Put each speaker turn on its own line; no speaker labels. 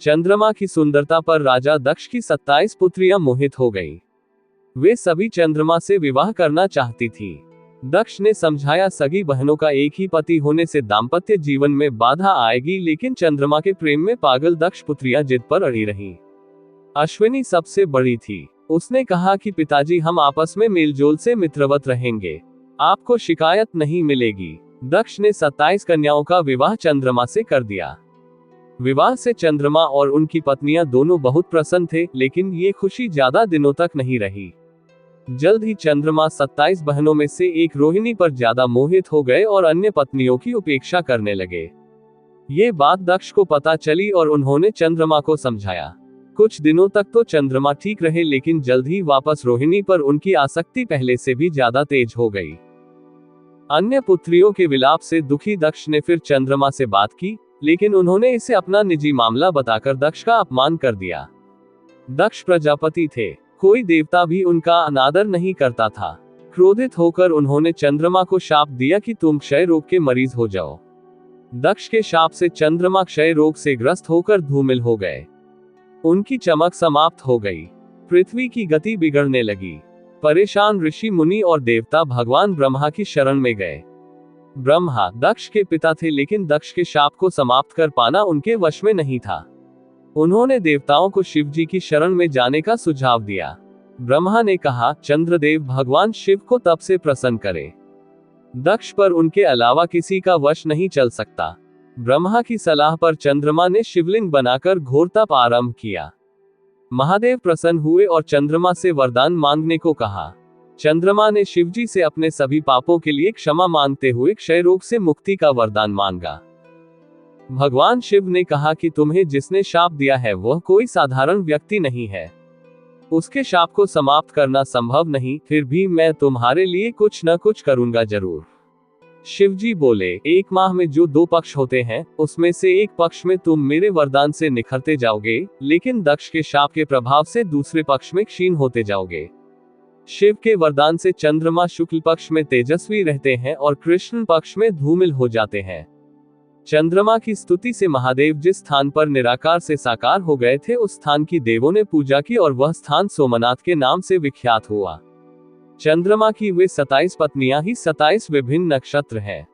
चंद्रमा की सुंदरता पर राजा दक्ष की 27 पुत्रियां मोहित हो गईं। वे सभी चंद्रमा से विवाह करना चाहती थी। दक्ष ने समझाया सगी बहनों का एक ही पति होने से दाम्पत्य जीवन में बाधा आएगी, लेकिन चंद्रमा के प्रेम में पागल दक्ष पुत्रियां जिद पर अड़ी रहीं। अश्विनी सबसे बड़ी थी। उसने कहा कि पिताजी, हम आपस में मेलजोल से मित्रवत रहेंगे, आपको शिकायत नहीं मिलेगी। दक्ष ने 27 कन्याओं का विवाह चंद्रमा से कर दिया। विवाह से चंद्रमा और उनकी पत्नियां दोनों बहुत प्रसन्न थे, लेकिन ये खुशी ज्यादा दिनों तक नहीं रही। जल्द ही चंद्रमा 27 बहनों में से एक रोहिणी पर ज्यादा मोहित हो गए और अन्य पत्नियों की उपेक्षा करने लगे। ये बात दक्ष को पता चली और उन्होंने चंद्रमा को समझाया। कुछ दिनों तक तो चंद्रमा ठीक रहे, लेकिन जल्द ही वापस रोहिणी पर उनकी आसक्ति पहले से भी ज्यादा तेज हो गई। अन्य पुत्रियों के विलाप से दुखी दक्ष ने फिर चंद्रमा से बात की, लेकिन उन्होंने इसे अपना निजी मामला बताकर दक्ष का अपमान कर दिया। दक्ष प्रजापति थे, कोई देवता भी उनका अनादर नहीं करता था। क्रोधित होकर उन्होंने चंद्रमा को शाप दिया कि तुम क्षय रोग के मरीज हो जाओ। दक्ष के शाप से चंद्रमा क्षय रोग से ग्रस्त होकर धूमिल हो गए। उनकी चमक समाप्त हो गई। पृथ्वी की गति बिगड़ने लगी। परेशान ऋषि मुनि और देवता भगवान ब्रह्मा की शरण में गए। ब्रह्मा दक्ष के पिता थे, लेकिन दक्ष के शाप को समाप्त कर पाना उनके वश में नहीं था। उन्होंने देवताओं को शिव जी की शरण में जाने का सुझाव दिया। ब्रह्मा ने कहा, चंद्रदेव भगवान शिव को तप से प्रसन्न करे। दक्ष पर उनके अलावा किसी का वश नहीं चल सकता। ब्रह्मा की सलाह पर चंद्रमा ने शिवलिंग बनाकर घोर तप आरंभ किया। महादेव प्रसन्न हुए और चंद्रमा से वरदान मांगने को कहा। चंद्रमा ने शिवजी से अपने सभी पापों के लिए क्षमा मांगते हुए क्षय रोग से मुक्ति का वरदान मांगा। भगवान शिव ने कहा कि तुम्हें जिसने शाप दिया है वह कोई साधारण व्यक्ति नहीं है। उसके शाप को समाप्त करना संभव नहीं, फिर भी मैं तुम्हारे लिए कुछ न कुछ करूंगा जरूर। शिवजी बोले, एक माह में जो 2 पक्ष होते हैं, उसमें से एक पक्ष में तुम मेरे वरदान से निखरते जाओगे, लेकिन दक्ष के शाप के प्रभाव से दूसरे पक्ष में क्षीण होते जाओगे। शिव के वरदान से चंद्रमा शुक्ल पक्ष में तेजस्वी रहते हैं और कृष्ण पक्ष में धूमिल हो जाते हैं। चंद्रमा की स्तुति से महादेव जिस स्थान पर निराकार से साकार हो गए थे, उस स्थान की देवों ने पूजा की और वह स्थान सोमनाथ के नाम से विख्यात हुआ। चंद्रमा की वे 27 पत्नियां ही 27 विभिन्न नक्षत्र हैं।